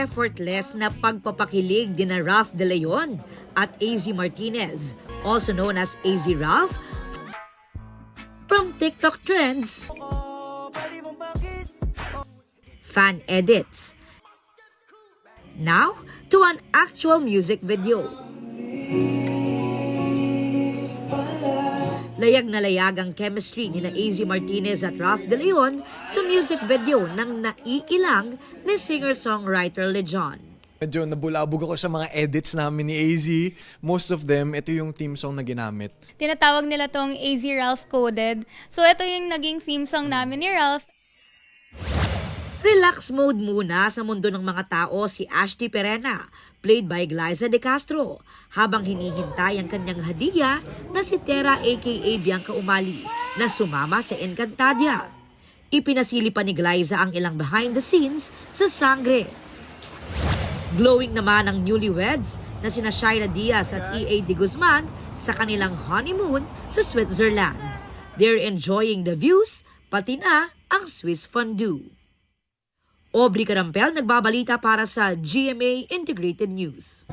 effortless na pagpapakilig dina Ralph De Leon at AZ Martinez, also known as AZ Ralph, from TikTok trends, fan edits, now to an actual music video. Layag na layag ang chemistry ni na AZ Martinez at Ralph De Leon sa music video ng naiilang ni singer-songwriter Lejon. Medyo nabulabog ako sa mga edits namin ni AZ. Most of them, ito yung theme song na ginamit. Tinatawag nila tong AZ Ralph Coded. So ito yung naging theme song namin ni Ralph. Relax mode muna sa mundo ng mga tao si Ashty Perena, played by Glyza De Castro, habang hinihintay ang kanyang hadiya na si Tera aka Bianca Umali na sumama sa Encantadia. Ipinasili pa ni Glyza ang ilang behind the scenes sa Sangre. Glowing naman ang newlyweds na sina Shaira Diaz at EA De Guzman sa kanilang honeymoon sa Switzerland. They're enjoying the views, pati na ang Swiss fondue. Aubrey Carampel nagbabalita para sa GMA Integrated News.